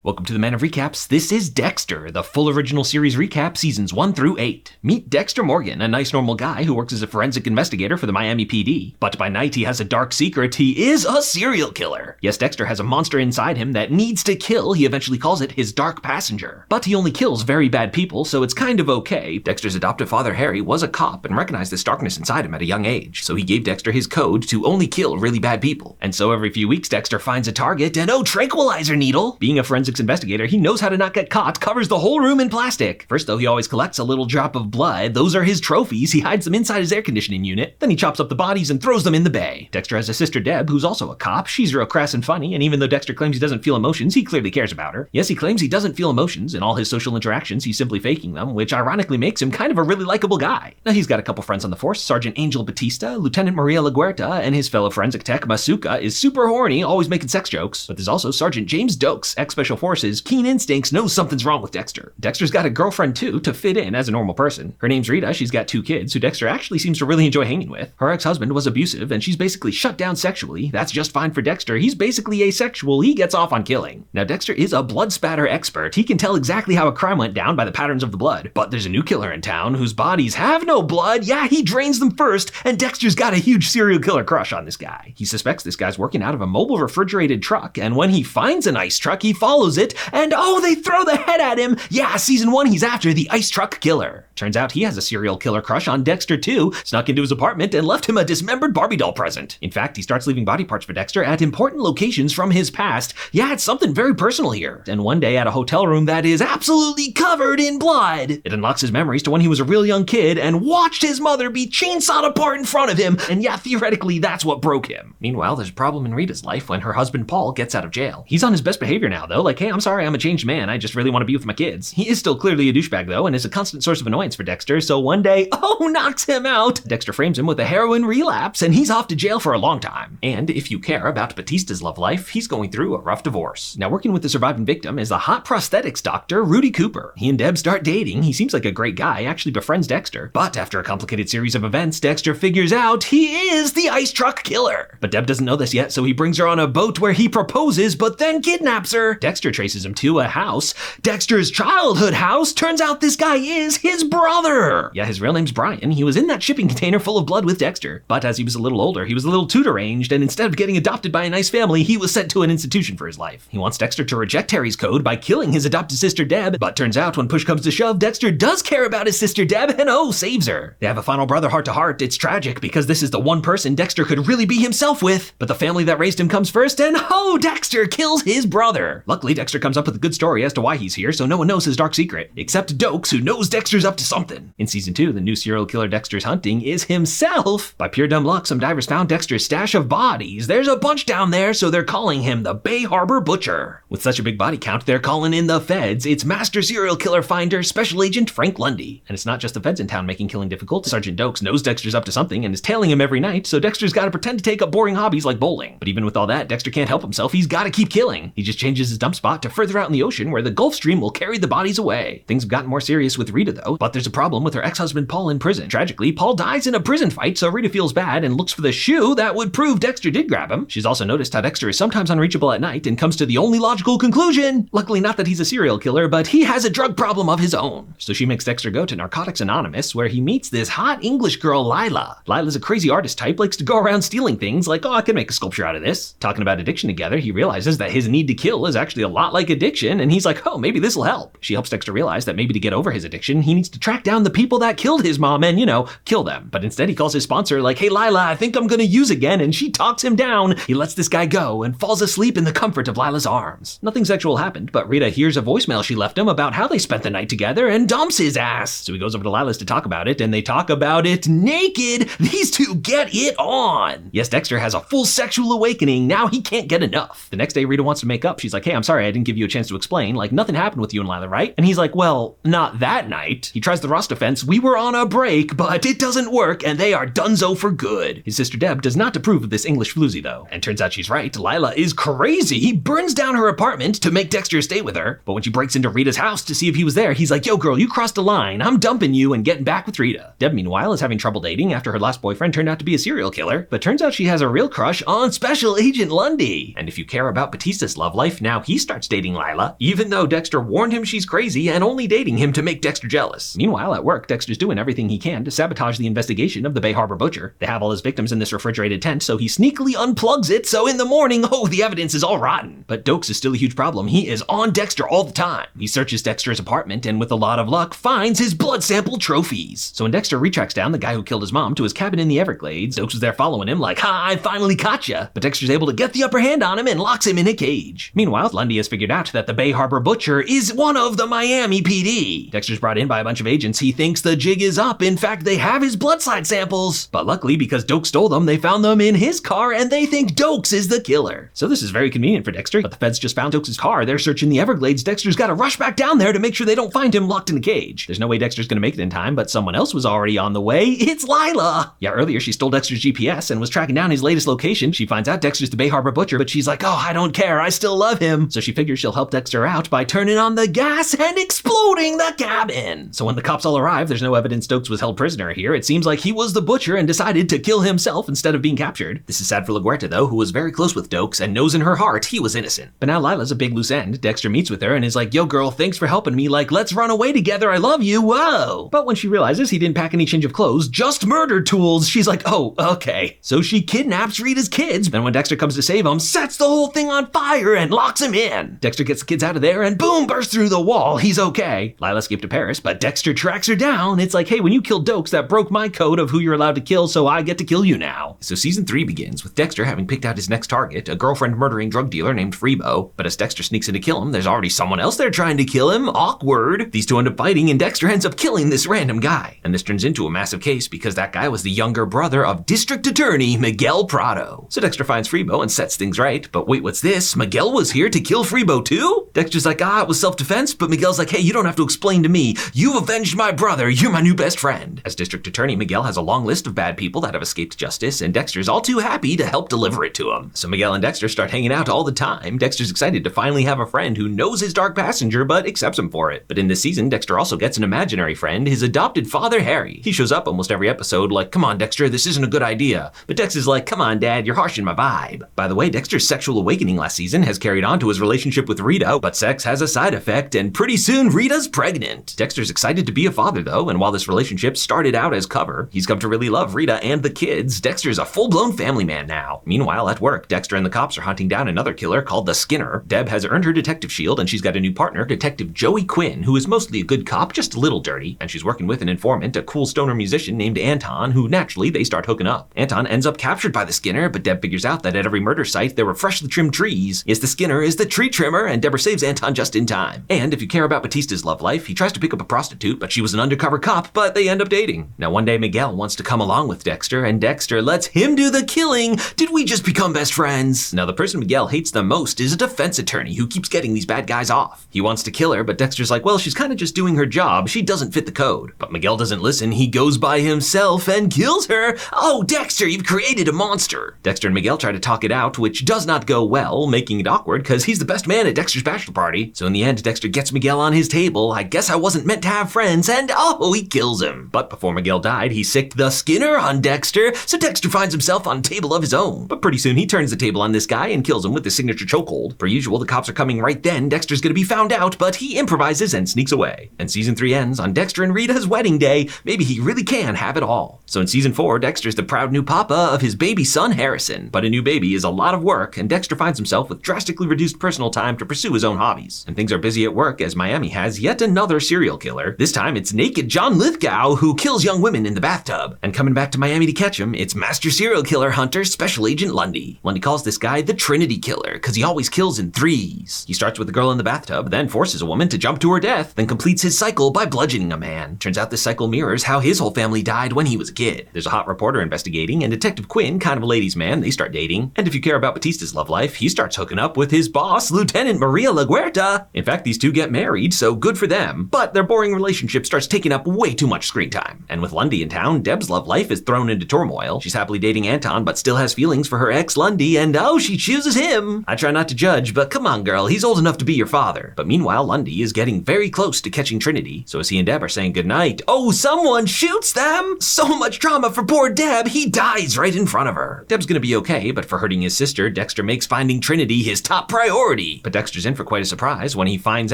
Welcome to the Man of Recaps. This is Dexter, the full original series recap, seasons 1 through 8. Meet Dexter Morgan, a nice normal guy who works as a forensic investigator for the Miami PD. But by night he has a dark secret. He is a serial killer. Yes, Dexter has a monster inside him that needs to kill. He eventually calls it his dark passenger. But he only kills very bad people, so it's kind of okay. Dexter's adoptive father, Harry, was a cop and recognized this darkness inside him at a young age. So he gave Dexter his code to only kill really bad people. And so every few weeks, Dexter finds a target and tranquilizer needle. Being a forensic investigator, he knows how to not get caught, covers the whole room in plastic. First though, he always collects a little drop of blood. Those are his trophies. He hides them inside his air conditioning unit. Then he chops up the bodies and throws them in the bay. Dexter has a sister, Deb, who's also a cop. She's real crass and funny, and even though Dexter claims he doesn't feel emotions, he clearly cares about her. Yes, he claims he doesn't feel emotions. In all his social interactions, he's simply faking them, which ironically makes him kind of a really likable guy. Now, he's got a couple friends on the force. Sergeant Angel Batista, Lieutenant Maria LaGuerta, and his fellow forensic tech, Masuka, is super horny, always making sex jokes. But there's also Sergeant James Doakes, ex-Special Forces, keen instincts, knows something's wrong with Dexter. Dexter's got a girlfriend too, to fit in as a normal person. Her name's Rita. She's got 2 kids who Dexter actually seems to really enjoy hanging with. Her ex-husband was abusive and she's basically shut down sexually. That's just fine for Dexter. He's basically asexual. He gets off on killing. Now, Dexter is a blood spatter expert. He can tell exactly how a crime went down by the patterns of the blood. But there's a new killer in town whose bodies have no blood. Yeah, he drains them first, and Dexter's got a huge serial killer crush on this guy. He suspects this guy's working out of a mobile refrigerated truck, and when he finds an ice truck, he follows it, and they throw the head at him. Yeah, season 1, he's after the ice truck killer. Turns out he has a serial killer crush on Dexter too, snuck into his apartment and left him a dismembered Barbie doll present. In fact, he starts leaving body parts for Dexter at important locations from his past. Yeah, it's something very personal here. And one day at a hotel room that is absolutely covered in blood, it unlocks his memories to when he was a real young kid and watched his mother be chainsawed apart in front of him. And yeah, theoretically, that's what broke him. Meanwhile, there's a problem in Rita's life when her husband Paul gets out of jail. He's on his best behavior now though, like, hey, I'm sorry, I'm a changed man. I just really want to be with my kids. He is still clearly a douchebag though, and is a constant source of annoyance for Dexter, so one day, knocks him out. Dexter frames him with a heroin relapse, and he's off to jail for a long time. And if you care about Batista's love life, he's going through a rough divorce. Now, working with the surviving victim is the hot prosthetics doctor, Rudy Cooper. He and Deb start dating. He seems like a great guy, actually befriends Dexter. But after a complicated series of events, Dexter figures out he is the ice truck killer. But Deb doesn't know this yet, so he brings her on a boat where he proposes, but then kidnaps her. Dexter traces him to a house. Dexter's childhood house. Turns out this guy is his brother. Yeah, his real name's Brian. He was in that shipping container full of blood with Dexter. But as he was a little older, he was a little too deranged, and instead of getting adopted by a nice family, he was sent to an institution for his life. He wants Dexter to reject Harry's code by killing his adopted sister Deb, but turns out when push comes to shove, Dexter does care about his sister Deb and saves her. They have a final brother heart-to-heart. It's tragic because this is the one person Dexter could really be himself with, but the family that raised him comes first, and Dexter kills his brother. Luckily, Dexter comes up with a good story as to why he's here, so no one knows his dark secret, except Doakes, who knows Dexter's up to something. In season 2, the new serial killer Dexter's hunting is himself. By pure dumb luck, some divers found Dexter's stash of bodies. There's a bunch down there, so they're calling him the Bay Harbor Butcher. With such a big body count, they're calling in the feds. It's master serial killer finder, Special Agent Frank Lundy. And it's not just the feds in town making killing difficult. Sergeant Doakes knows Dexter's up to something and is tailing him every night, so Dexter's gotta pretend to take up boring hobbies like bowling. But even with all that, Dexter can't help himself. He's gotta keep killing. He just changes his dump spot to further out in the ocean where the Gulf Stream will carry the bodies away. Things have gotten more serious with Rita though, but there's a problem with her ex-husband Paul in prison. Tragically, Paul dies in a prison fight, so Rita feels bad and looks for the shoe that would prove Dexter did grab him. She's also noticed how Dexter is sometimes unreachable at night and comes to the only logical conclusion. Luckily, not that he's a serial killer, but he has a drug problem of his own. So she makes Dexter go to Narcotics Anonymous, where he meets this hot English girl, Lila. Lila's a crazy artist type, likes to go around stealing things like, I can make a sculpture out of this. Talking about addiction together, he realizes that his need to kill is actually a lot like addiction, and he's like, maybe this will help. She helps Dexter realize that maybe to get over his addiction, he needs to track down the people that killed his mom and, kill them. But instead he calls his sponsor like, hey Lila, I think I'm gonna use again, and she talks him down. He lets this guy go and falls asleep in the comfort of Lila's arms. Nothing sexual happened, but Rita hears a voicemail she left him about how they spent the night together and dumps his ass. So he goes over to Lila's to talk about it, and they talk about it naked. These two get it on. Yes, Dexter has a full sexual awakening. Now he can't get enough. The next day Rita wants to make up. She's like, hey, I'm sorry I didn't give you a chance to explain. Like, nothing happened with you and Lila, right? And he's like, well, not that night. He tries tries the Ross defense, we were on a break, but it doesn't work and they are donezo for good. His sister Deb does not approve of this English floozy though, and turns out she's right. Lila is crazy. He burns down her apartment to make Dexter stay with her, but when she breaks into Rita's house to see if he was there, he's like, yo girl, you crossed a line. I'm dumping you and getting back with Rita. Deb meanwhile is having trouble dating after her last boyfriend turned out to be a serial killer, but turns out she has a real crush on Special Agent Lundy. And if you care about Batista's love life, now he starts dating Lila, even though Dexter warned him she's crazy and only dating him to make Dexter jealous. Meanwhile, at work, Dexter's doing everything he can to sabotage the investigation of the Bay Harbor butcher. They have all his victims in this refrigerated tent, so he sneakily unplugs it, so in the morning, the evidence is all rotten. But Doakes is still a huge problem. He is on Dexter all the time. He searches Dexter's apartment and with a lot of luck, finds his blood sample trophies. So when Dexter retracks down the guy who killed his mom to his cabin in the Everglades, Doakes was there following him like, ha, I finally caught ya. But Dexter's able to get the upper hand on him and locks him in a cage. Meanwhile, Lundy has figured out that the Bay Harbor butcher is one of the Miami PD. Dexter's brought in by a bunch of agents. He thinks the jig is up. In fact, they have his blood slide samples. But luckily, because Doakes stole them, they found them in his car and they think Doakes is the killer. So this is very convenient for Dexter, but the feds just found Doakes' car. They're searching the Everglades. Dexter's got to rush back down there to make sure they don't find him locked in a cage. There's no way Dexter's gonna make it in time, but someone else was already on the way. It's Lila. Yeah, earlier she stole Dexter's GPS and was tracking down his latest location. She finds out Dexter's the Bay Harbor butcher, but she's like, I don't care. I still love him. So she figures she'll help Dexter out by turning on the gas and exploding the cabin. So when the cops all arrive, there's no evidence Doakes was held prisoner here. It seems like he was the butcher and decided to kill himself instead of being captured. This is sad for LaGuerta though, who was very close with Doakes and knows in her heart he was innocent. But now Lila's a big loose end. Dexter meets with her and is like, yo girl, thanks for helping me. Like, let's run away together. I love you. Whoa. But when she realizes he didn't pack any change of clothes, just murder tools, she's like, oh, okay. So she kidnaps Rita's kids. Then when Dexter comes to save him, sets the whole thing on fire and locks him in. Dexter gets the kids out of there and boom, bursts through the wall. He's okay. Lila escaped to Paris, but Dexter tracks her down. It's like, hey, when you killed Doakes, that broke my code of who you're allowed to kill, so I get to kill you now. So season 3 begins with Dexter having picked out his next target, a girlfriend murdering drug dealer named Freebo. But as Dexter sneaks in to kill him, there's already someone else there trying to kill him. Awkward. These two end up fighting and Dexter ends up killing this random guy. And this turns into a massive case because that guy was the younger brother of District Attorney Miguel Prado. So Dexter finds Freebo and sets things right. But wait, what's this? Miguel was here to kill Freebo too? Dexter's like, it was self-defense, but Miguel's like, hey, you don't have to explain to me. You've avenged my brother. You're my new best friend. As District Attorney, Miguel has a long list of bad people that have escaped justice, and Dexter's all too happy to help deliver it to him. So Miguel and Dexter start hanging out all the time. Dexter's excited to finally have a friend who knows his dark passenger, but accepts him for it. But in this season, Dexter also gets an imaginary friend, his adopted father, Harry. He shows up almost every episode like, come on, Dexter, this isn't a good idea. But Dexter's like, come on, Dad, you're harshing my vibe. By the way, Dexter's sexual awakening last season has carried on to his relationship with Rita, but sex has a side effect, and pretty soon Rita's pregnant. Dexter's excited to be a father though, and while this relationship started out as cover, he's come to really love Rita and the kids. Dexter's a full-blown family man now. Meanwhile, at work, Dexter and the cops are hunting down another killer called the Skinner. Deb has earned her detective shield, and she's got a new partner, Detective Joey Quinn, who is mostly a good cop, just a little dirty, and she's working with an informant, a cool stoner musician named Anton, who naturally they start hooking up. Anton ends up captured by the Skinner, but Deb figures out that at every murder site there were freshly trimmed trees. Yes, the Skinner is the tree trimmer, and Deborah saves Anton just in time. And if you care about Batista's love life, he tries to pick up a prostitute, but she was an undercover cop, but they end up dating. Now one day Miguel wants to come along with Dexter, and Dexter lets him do the killing. Did we just become best friends? Now the person Miguel hates the most is a defense attorney who keeps getting these bad guys off. He wants to kill her, but Dexter's like, well, she's kind of just doing her job. She doesn't fit the code. But Miguel doesn't listen. He goes by himself and kills her. Oh, Dexter, you've created a monster. Dexter and Miguel try to talk it out, which does not go well, making it awkward because he's the best man at Dexter's bachelor party. So in the end, Dexter gets Miguel on his table. I guess I wasn't meant to have friends, and he kills him. But before Miguel died, he sicked the Skinner on Dexter, so Dexter finds himself on a table of his own. But pretty soon he turns the table on this guy and kills him with his signature chokehold. Per usual, the cops are coming right then. Dexter's gonna be found out, but he improvises and sneaks away. And season 3 ends on Dexter and Rita's wedding day. Maybe he really can have it all. So in season 4, Dexter's the proud new papa of his baby son, Harrison. But a new baby is a lot of work, and Dexter finds himself with drastically reduced personal time to pursue his own hobbies. And things are busy at work as Miami has yet another serial killer. This time it's naked John Lithgow, who kills young women in the bathtub. And coming back to Miami to catch him, it's master serial killer hunter Special Agent Lundy. Lundy calls this guy the Trinity Killer because he always kills in threes. He starts with the girl in the bathtub, then forces a woman to jump to her death, then completes his cycle by bludgeoning a man. Turns out this cycle mirrors how his whole family died when he was a kid. There's a hot reporter investigating, and Detective Quinn, kind of a ladies' man, they start dating. And if you care about Batista's love life, he starts hooking up with his boss, Lieutenant Maria LaGuerta. In fact, these two get married, so good for them. But their boring relationship relationship starts taking up way too much screen time. And with Lundy in town, Deb's love life is thrown into turmoil. She's happily dating Anton, but still has feelings for her ex Lundy, and oh, she chooses him. I try not to judge, but come on, girl, he's old enough to be your father. But meanwhile, Lundy is getting very close to catching Trinity, so as he and Deb are saying goodnight, oh, someone shoots them! So much drama for poor Deb, he dies right in front of her. Deb's gonna be okay, but for hurting his sister, Dexter makes finding Trinity his top priority. But Dexter's in for quite a surprise when he finds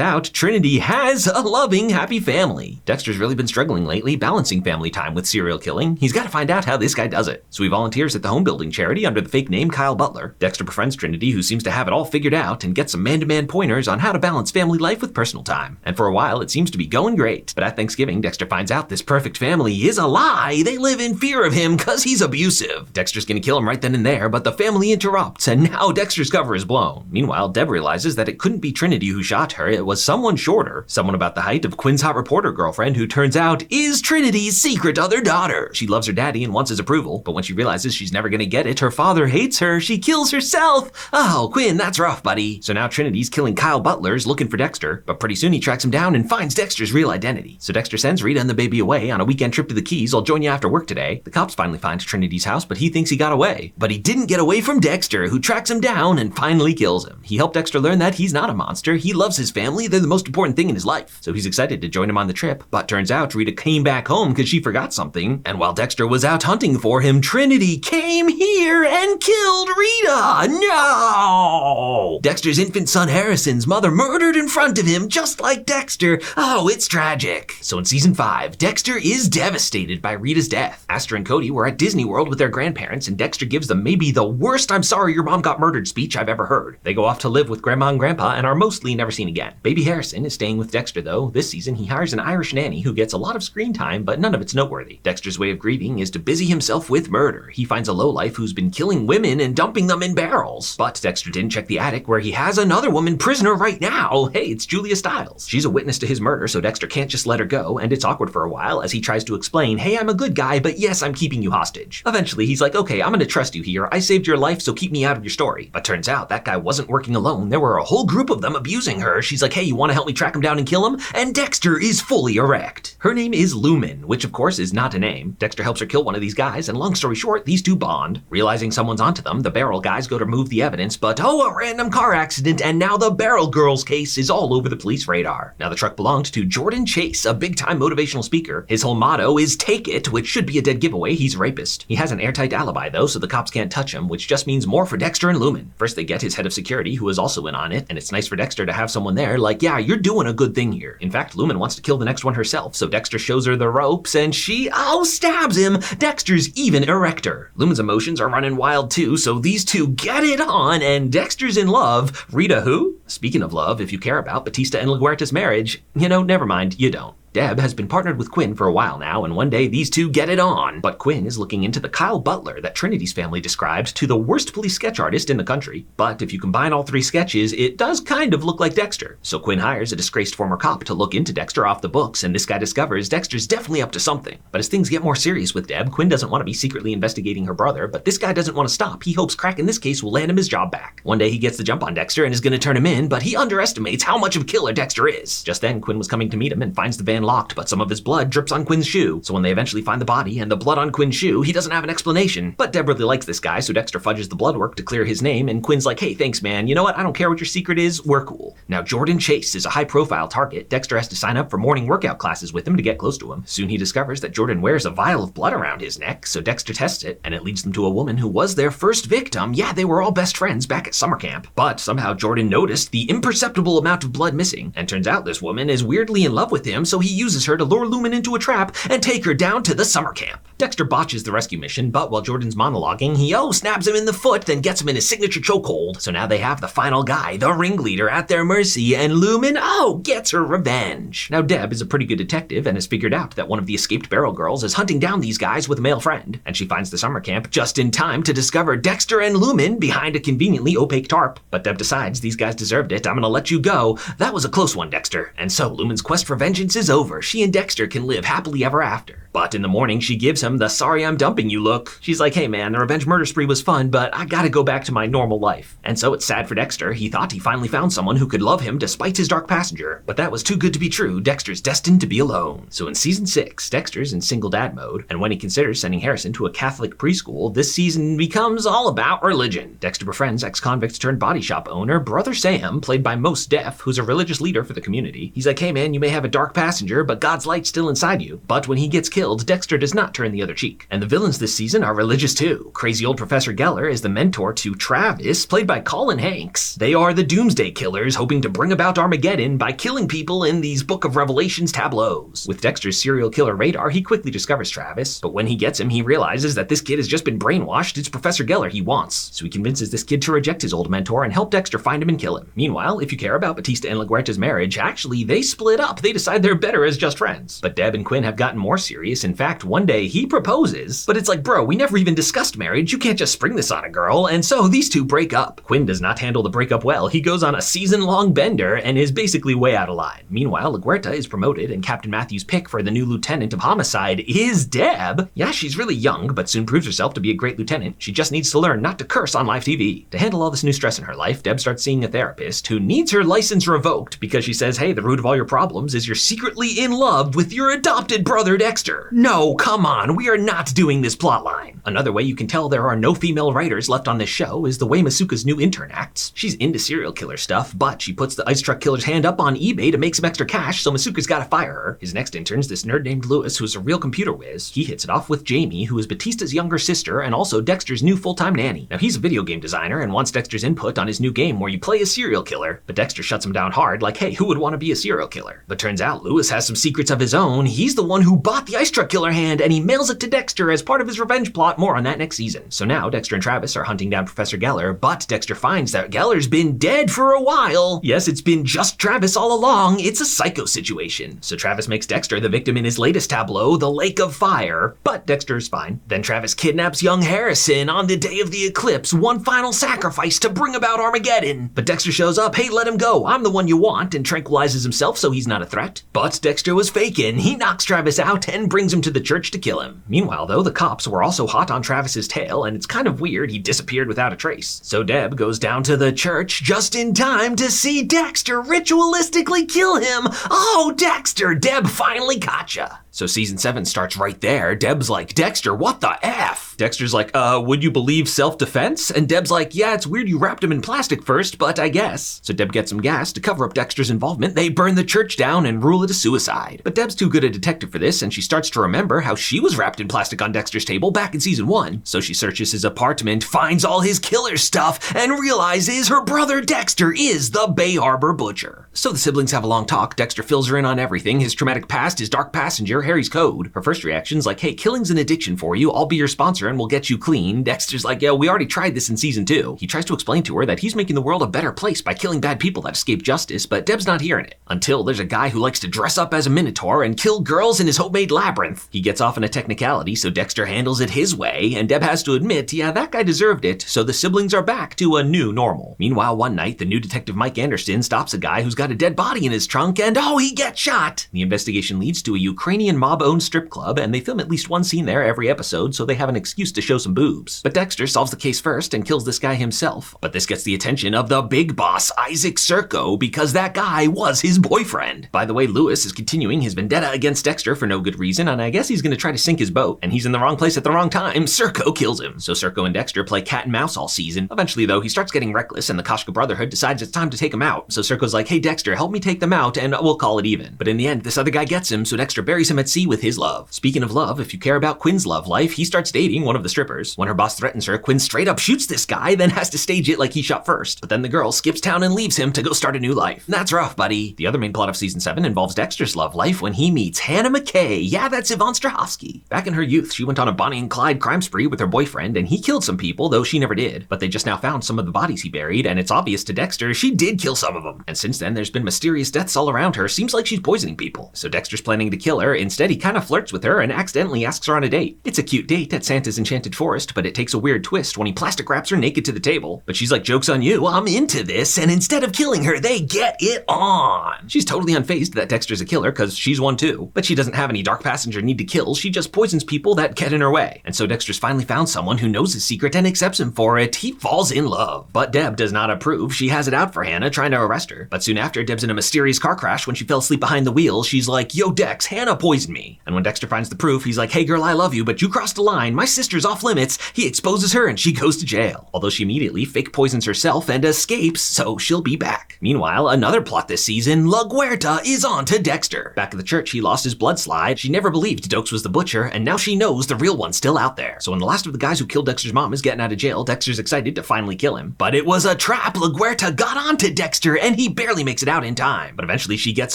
out Trinity has a loving, happy family. Dexter's really been struggling lately, balancing family time with serial killing. He's gotta find out how this guy does it. So he volunteers at the home building charity under the fake name Kyle Butler. Dexter befriends Trinity, who seems to have it all figured out, and gets some man-to-man pointers on how to balance family life with personal time. And for a while, it seems to be going great. But at Thanksgiving, Dexter finds out this perfect family is a lie. They live in fear of him cause he's abusive. Dexter's gonna kill him right then and there, but the family interrupts, and now Dexter's cover is blown. Meanwhile, Deb realizes that it couldn't be Trinity who shot her, it was someone shorter. Someone about the height of Quinn's hot reporter girlfriend, who turns out is Trinity's secret other daughter. She loves her daddy and wants his approval, but when she realizes she's never gonna get it, her father hates her, she kills herself. Oh, Quinn, that's rough, buddy. So now Trinity's killing Kyle Butler's looking for Dexter, but pretty soon he tracks him down and finds Dexter's real identity. So Dexter sends Rita and the baby away on a weekend trip to the Keys. I'll join you after work today. The cops finally find Trinity's house, but he thinks he got away. But he didn't get away from Dexter, who tracks him down and finally kills him. He helped Dexter learn that he's not a monster. He loves his family. They're the most important thing in his life. So he's excited to join him on the trip, but turns out Rita came back home because she forgot something. And while Dexter was out hunting for him, Trinity came here and killed Rita. No! Dexter's infant son Harrison's mother murdered in front of him, just like Dexter. Oh, it's tragic. So in season 5, Dexter is devastated by Rita's death. Astor and Cody were at Disney World with their grandparents, and Dexter gives them maybe the worst "I'm sorry your mom got murdered" speech I've ever heard. They go off to live with Grandma and Grandpa and are mostly never seen again. Baby Harrison is staying with Dexter though. This season he hires an Irish nanny who gets a lot of screen time, but none of it's noteworthy. Dexter's way of grieving is to busy himself with murder. He finds a lowlife who's been killing women and dumping them in barrels. But Dexter didn't check the attic where he has another woman prisoner right now. Hey, it's Julia Stiles. She's a witness to his murder, so Dexter can't just let her go, and it's awkward for a while as he tries to explain, hey, I'm a good guy, but yes, I'm keeping you hostage. Eventually, he's like, okay, I'm gonna trust you here. I saved your life, so keep me out of your story. But turns out that guy wasn't working alone. There were a whole group of them abusing her. She's like, hey, you wanna help me track him down and kill him? And Dexter is fully erect. Her name is Lumen, which of course is not a name. Dexter helps her kill one of these guys, and long story short, these two bond. Realizing someone's onto them, the Barrel guys go to remove the evidence, but oh, a random car accident, and now the Barrel Girl's case is all over the police radar. Now the truck belonged to Jordan Chase, a big-time motivational speaker. His whole motto is take it, which should be a dead giveaway. He's a rapist. He has an airtight alibi though, so the cops can't touch him, which just means more for Dexter and Lumen. First they get his head of security, who is also in on it, and it's nice for Dexter to have someone there like, yeah, you're doing a good thing here. In fact, Lumen wants to kill the next one herself, so Dexter shows her the ropes, and she, stabs him. Dexter's even erector. Lumen's emotions are running wild too, so these two get it on, and Dexter's in love. Rita who? Speaking of love, if you care about Batista and LaGuerta's marriage, never mind, you don't. Deb has been partnered with Quinn for a while now, and one day these two get it on. But Quinn is looking into the Kyle Butler that Trinity's family described to the worst police sketch artist in the country. But if you combine all 3 sketches, it does kind of look like Dexter. So Quinn hires a disgraced former cop to look into Dexter off the books, and this guy discovers Dexter's definitely up to something. But as things get more serious with Deb, Quinn doesn't want to be secretly investigating her brother, but this guy doesn't want to stop. He hopes cracking this case will land him his job back. One day he gets the jump on Dexter and is going to turn him in, but he underestimates how much of a killer Dexter is. Just then, Quinn was coming to meet him and finds the van locked, but some of his blood drips on Quinn's shoe. So when they eventually find the body and the blood on Quinn's shoe, he doesn't have an explanation. But Deb really likes this guy, so Dexter fudges the blood work to clear his name, and Quinn's like, hey, thanks man, you know what, I don't care what your secret is, we're cool. Now Jordan Chase is a high-profile target. Dexter has to sign up for morning workout classes with him to get close to him. Soon he discovers that Jordan wears a vial of blood around his neck, so Dexter tests it, and it leads them to a woman who was their first victim. Yeah, they were all best friends back at summer camp. But somehow Jordan noticed the imperceptible amount of blood missing, and turns out this woman is weirdly in love with him, so he uses her to lure Lumen into a trap and take her down to the summer camp. Dexter botches the rescue mission, but while Jordan's monologuing, he snaps him in the foot, then gets him in his signature chokehold. So now they have the final guy, the ringleader, at their mercy, and Lumen, gets her revenge. Now Deb is a pretty good detective and has figured out that one of the escaped Barrel girls is hunting down these guys with a male friend, and she finds the summer camp just in time to discover Dexter and Lumen behind a conveniently opaque tarp. But Deb decides these guys deserved it. I'm gonna let you go. That was a close one, Dexter. And so Lumen's quest for vengeance is over. She and Dexter can live happily ever after. But in the morning, she gives him the sorry I'm dumping you look. She's like, hey man, the revenge murder spree was fun, but I gotta go back to my normal life. And so it's sad for Dexter. He thought he finally found someone who could love him despite his dark passenger. But that was too good to be true. Dexter's destined to be alone. So in season 6, Dexter's in single dad mode, and when he considers sending Harrison to a Catholic preschool, this season becomes all about religion. Dexter befriends ex-convict turned body shop owner, Brother Sam, played by Mos Def, who's a religious leader for the community. He's like, hey man, you may have a dark passenger, but God's light's still inside you. But when he gets killed, Dexter does not turn the other cheek. And the villains this season are religious too. Crazy old Professor Geller is the mentor to Travis, played by Colin Hanks. They are the doomsday killers hoping to bring about Armageddon by killing people in these Book of Revelations tableaus. With Dexter's serial killer radar, he quickly discovers Travis, but when he gets him, he realizes that this kid has just been brainwashed. It's Professor Geller he wants. So he convinces this kid to reject his old mentor and help Dexter find him and kill him. Meanwhile, if you care about Batista and LaGuerta's marriage, actually they split up. They decide they're better as just friends. But Deb and Quinn have gotten more serious. In fact, one day he proposes, but it's like, bro, we never even discussed marriage. You can't just spring this on a girl. And so these two break up. Quinn does not handle the breakup well. He goes on a season-long bender and is basically way out of line. Meanwhile, LaGuerta is promoted and Captain Matthew's pick for the new lieutenant of homicide is Deb. Yeah, she's really young, but soon proves herself to be a great lieutenant. She just needs to learn not to curse on live TV. To handle all this new stress in her life, Deb starts seeing a therapist who needs her license revoked because she says, hey, the root of all your problems is you're secretly in love with your adopted brother Dexter. No, come on, we are not doing this plotline. Another way you can tell there are no female writers left on this show is the way Masuka's new intern acts. She's into serial killer stuff, but she puts the ice truck killer's hand up on eBay to make some extra cash, so Masuka's gotta fire her. His next intern's this nerd named Lewis, who's a real computer whiz. He hits it off with Jamie, who is Batista's younger sister and also Dexter's new full-time nanny. Now he's a video game designer and wants Dexter's input on his new game where you play a serial killer, but Dexter shuts him down hard like, hey, who would want to be a serial killer? But turns out Lewis has some secrets of his own. He's the one who bought the ice truck killer hand and he mails it to Dexter as part of his revenge plot. More on that next season. So now Dexter and Travis are hunting down Professor Geller, but Dexter finds that Geller's been dead for a while. Yes, it's been just Travis all along. It's a psycho situation. So Travis makes Dexter the victim in his latest tableau, the Lake of Fire, but Dexter's fine. Then Travis kidnaps young Harrison on the day of the eclipse, one final sacrifice to bring about Armageddon. But Dexter shows up, hey, let him go, I'm the one you want, and tranquilizes himself so he's not a threat. But Dexter was faking. He knocks Travis out and brings him to the church to kill him. Meanwhile, though, the cops were also hot on Travis's tail, and it's kind of weird he disappeared without a trace. So Deb goes down to the church just in time to see Dexter ritualistically kill him. Oh, Dexter, Deb finally gotcha. So season 7 starts right there. Deb's like, Dexter, what the F? Dexter's like, would you believe self-defense? And Deb's like, yeah, it's weird you wrapped him in plastic first, but I guess. So Deb gets some gas to cover up Dexter's involvement. They burn the church down and rule it a suicide. But Deb's too good a detective for this, and she starts to remember how she was wrapped in plastic on Dexter's table back in season 1. So she searches his apartment, finds all his killer stuff, and realizes her brother Dexter is the Bay Harbor Butcher. So the siblings have a long talk. Dexter fills her in on everything, his traumatic past, his dark passenger, Harry's code. Her first reaction's like, hey, killing's an addiction for you. I'll be your sponsor and we'll get you clean. Dexter's like, yeah, we already tried this in season 2. He tries to explain to her that he's making the world a better place by killing bad people that escape justice, but Deb's not hearing it. Until there's a guy who likes to dress up as a minotaur and kill girls in his homemade labyrinth. He gets off on a technicality, so Dexter handles it his way, and Deb has to admit, yeah, that guy deserved it, so the siblings are back to a new normal. Meanwhile, one night, the new detective Mike Anderson stops a guy who's got a dead body in his trunk, and oh, he gets shot! The investigation leads to a Ukrainian mob-owned strip club, and they film at least one scene there every episode, so they have an excuse to show some boobs. But Dexter solves the case first and kills this guy himself. But this gets the attention of the big boss, Isaac Serco, because that guy was his boyfriend. By the way, Lewis is continuing his vendetta against Dexter for no good reason, and I guess he's gonna try to sink his boat, and he's in the wrong place at the wrong time. Serco kills him. So Serco and Dexter play cat and mouse all season. Eventually, though, he starts getting reckless, and the Koshka Brotherhood decides it's time to take him out. So Serco's like, hey, Dexter, help me take them out, and we'll call it even. But in the end, this other guy gets him, so Dexter buries him at sea with his love. Speaking of love, if you care about Quinn's love life, he starts dating one of the strippers. When her boss threatens her, Quinn straight up shoots this guy, then has to stage it like he shot first. But then the girl skips town and leaves him to go start a new life. That's rough, buddy. The other main plot of season 7 involves Dexter's love life when he meets Hannah McKay. Yeah, that's Yvonne Strahovski. Back in her youth, she went on a Bonnie and Clyde crime spree with her boyfriend, and he killed some people, though she never did. But they just now found some of the bodies he buried, and it's obvious to Dexter she did kill some of them. And since then, there's been mysterious deaths all around her. Seems like she's poisoning people. So Dexter's planning to kill her Instead, he kind of flirts with her and accidentally asks her on a date. It's a cute date at Santa's enchanted forest, but it takes a weird twist when he plastic wraps her naked to the table. But she's like, joke's on you, I'm into this, and instead of killing her, they get it on. She's totally unfazed that Dexter's a killer, cause she's one too. But she doesn't have any dark passenger need to kill, she just poisons people that get in her way. And so Dexter's finally found someone who knows his secret and accepts him for it. He falls in love. But Deb does not approve. She has it out for Hannah, trying to arrest her. But soon after, Deb's in a mysterious car crash. When she fell asleep behind the wheel, she's like, yo Dex, Hannah poisoned me. And when Dexter finds the proof, he's like, hey girl, I love you, but you crossed a line. My sister's off limits. He exposes her and she goes to jail. Although she immediately fake poisons herself and escapes, so she'll be back. Meanwhile, another plot this season, La Guerta is on to Dexter. Back at the church, he lost his blood slide. She never believed Doakes was the butcher, and now she knows the real one's still out there. So when the last of the guys who killed Dexter's mom is getting out of jail, Dexter's excited to finally kill him. But it was a trap. La Guerta got onto Dexter, and he barely makes it out in time. But eventually she gets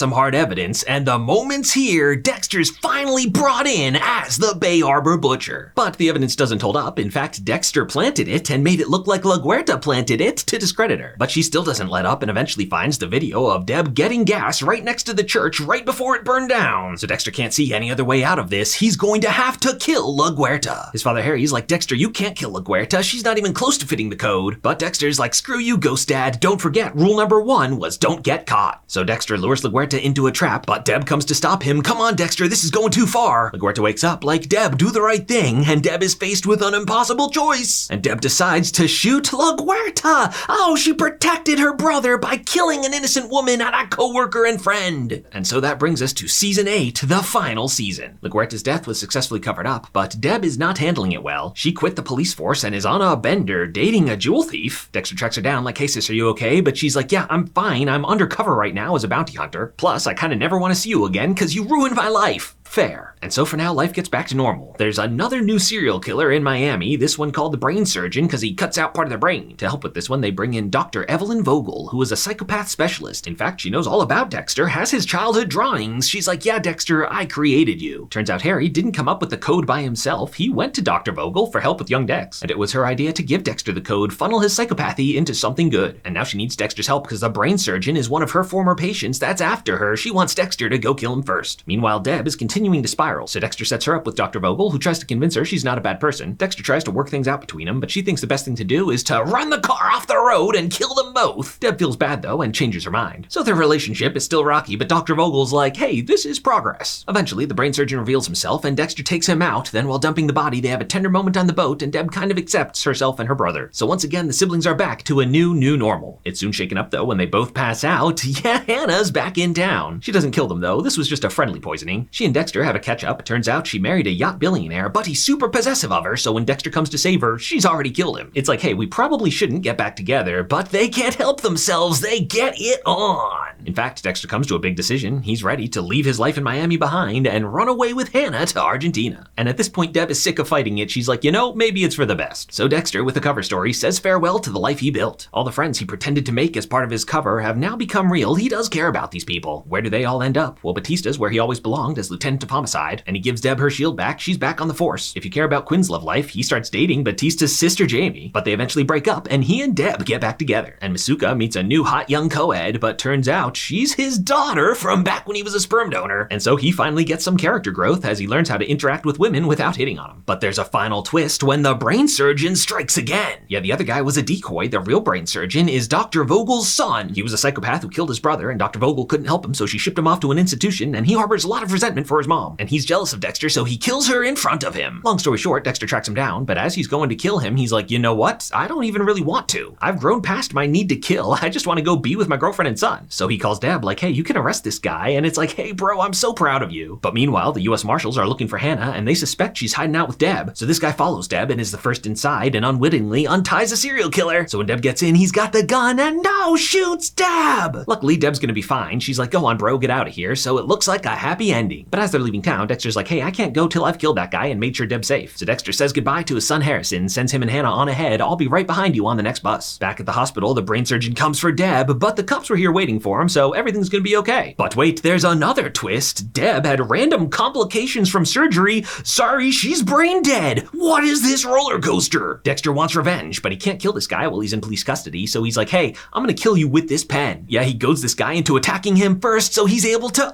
some hard evidence, and the moment's here, Dexter's finally brought in as the Bay Harbor Butcher. But the evidence doesn't hold up. In fact, Dexter planted it and made it look like La Guerta planted it to discredit her. But she still doesn't let up and eventually finds the video of Deb getting gas right next to the church right before it burned down. So Dexter can't see any other way out of this. He's going to have to kill La Guerta. His father Harry's like, Dexter, you can't kill La Guerta. She's not even close to fitting the code. But Dexter's like, screw you, Ghost Dad. Don't forget, rule number 1 was don't get caught. So Dexter lures La Guerta into a trap, but Deb comes to stop him. Come on, Dexter, this is going too far. La Guerta wakes up like, Deb, do the right thing. And Deb is faced with an impossible choice. And Deb decides to shoot La Guerta. Oh, she protected her brother by killing an innocent woman and a co-worker and friend. And so that brings us to season 8, the final season. La Guerta's death was successfully covered up, but Deb is not handling it well. She quit the police force and is on a bender dating a jewel thief. Dexter tracks her down like, hey sis, are you okay? But she's like, yeah, I'm fine. I'm undercover right now as a bounty hunter. Plus, I kind of never want to see you again because you ruined my life. Fair. And so for now, life gets back to normal. There's another new serial killer in Miami, this one called the Brain Surgeon because he cuts out part of the brain. To help with this one, they bring in Dr. Evelyn Vogel, who is a psychopath specialist. In fact, she knows all about Dexter, has his childhood drawings. She's like, yeah, Dexter, I created you. Turns out Harry didn't come up with the code by himself. He went to Dr. Vogel for help with young Dex. And it was her idea to give Dexter the code, funnel his psychopathy into something good. And now she needs Dexter's help because the Brain Surgeon is one of her former patients that's after her. She wants Dexter to go kill him first. Meanwhile, Deb is continuing to spiral, so Dexter sets her up with Dr. Vogel, who tries to convince her she's not a bad person. Dexter tries to work things out between them, but she thinks the best thing to do is to run the car off the road and kill them both. Deb feels bad though and changes her mind. So their relationship is still rocky, but Dr. Vogel's like, hey, this is progress. Eventually, the brain surgeon reveals himself and Dexter takes him out. Then while dumping the body, they have a tender moment on the boat and Deb kind of accepts herself and her brother. So once again, the siblings are back to a new normal. It's soon shaken up though when they both pass out. Yeah, Hannah's back in town. She doesn't kill them though. This was just a friendly poisoning. She and Dexter have a catch up. It turns out she married a yacht billionaire, but he's super possessive of her, so when Dexter comes to save her, she's already killed him. It's like, hey, we probably shouldn't get back together, but they can't help themselves. They get it on. In fact, Dexter comes to a big decision. He's ready to leave his life in Miami behind and run away with Hannah to Argentina. And at this point, Deb is sick of fighting it. She's like, you know, maybe it's for the best. So Dexter, with the cover story, says farewell to the life he built. All the friends he pretended to make as part of his cover have now become real. He does care about these people. Where do they all end up? Well, Batista's where he always belonged as Lieutenant of Homicide, and he gives Deb her shield back. She's back on the force. If you care about Quinn's love life, he starts dating Batista's sister Jamie, but they eventually break up and he and Deb get back together. And Masuka meets a new hot young co-ed, but turns out she's his daughter from back when he was a sperm donor. And so he finally gets some character growth as he learns how to interact with women without hitting on them. But there's a final twist when the brain surgeon strikes again. Yeah, the other guy was a decoy. The real brain surgeon is Dr. Vogel's son. He was a psychopath who killed his brother, and Dr. Vogel couldn't help him, so she shipped him off to an institution, and he harbors a lot of resentment for his mom. And he's jealous of Dexter, so he kills her in front of him. Long story short, Dexter tracks him down, but as he's going to kill him, he's like, you know what? I don't even really want to. I've grown past my need to kill. I just want to go be with my girlfriend and son. So he calls Deb like, hey, you can arrest this guy. And it's like, hey bro, I'm so proud of you. But meanwhile, the US Marshals are looking for Hannah and they suspect she's hiding out with Deb. So this guy follows Deb and is the first inside and unwittingly unties a serial killer. So when Deb gets in, he's got the gun and no, shoots Deb. Luckily, Deb's gonna be fine. She's like, go on bro, get out of here. So it looks like a happy ending. But as they're leaving town, Dexter's like, hey, I can't go till I've killed that guy and made sure Deb's safe. So Dexter says goodbye to his son Harrison, sends him and Hannah on ahead. I'll be right behind you on the next bus. Back at the hospital, the brain surgeon comes for Deb, but the cops were here waiting for him, so everything's gonna be okay. But wait, there's another twist. Deb had random complications from surgery. Sorry, she's brain dead. What is this roller coaster? Dexter wants revenge, but he can't kill this guy while he's in police custody, so he's like, hey, I'm gonna kill you with this pen. Yeah, he goads this guy into attacking him first, so he's able to,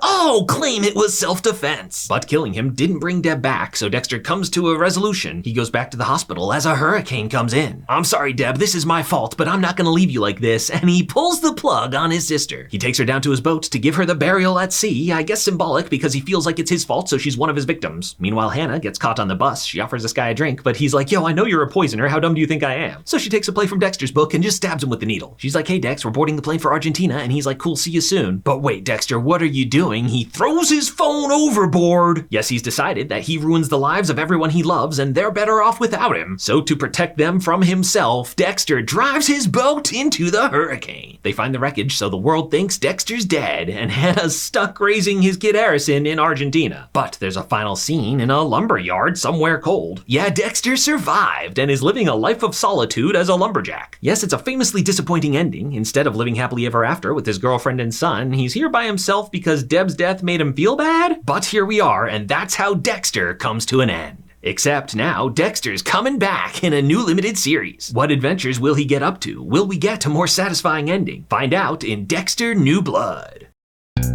claim it was self-defense. self-defense. But killing him didn't bring Deb back, so Dexter comes to a resolution. He goes back to the hospital as a hurricane comes in. "I'm sorry, Deb, this is my fault, but I'm not gonna leave you like this," and he pulls the plug on his sister. He takes her down to his boat to give her the burial at sea, I guess symbolic because he feels like it's his fault, so she's one of his victims. Meanwhile, Hannah gets caught on the bus. She offers this guy a drink, but he's like, "Yo, I know you're a poisoner, how dumb do you think I am?" So she takes a play from Dexter's book and just stabs him with the needle. She's like, "Hey Dex, we're boarding the plane for Argentina," and he's like, "Cool, see you soon." But wait, Dexter, what are you doing? He throws his phone overboard. Yes, he's decided that he ruins the lives of everyone he loves and they're better off without him. So to protect them from himself, Dexter drives his boat into the hurricane. They find the wreckage, so the world thinks Dexter's dead and Hannah's stuck raising his kid Harrison in Argentina. But there's a final scene in a lumber yard somewhere cold. Yeah, Dexter survived and is living a life of solitude as a lumberjack. Yes, it's a famously disappointing ending. Instead of living happily ever after with his girlfriend and son, he's here by himself because Deb's death made him feel bad. But here we are, and that's how Dexter comes to an end. Except now, Dexter's coming back in a new limited series. What adventures will he get up to? Will we get a more satisfying ending? Find out in Dexter New Blood.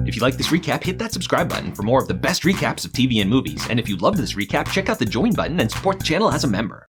If you like this recap, hit that subscribe button for more of the best recaps of TV and movies. And if you loved this recap, check out the join button and support the channel as a member.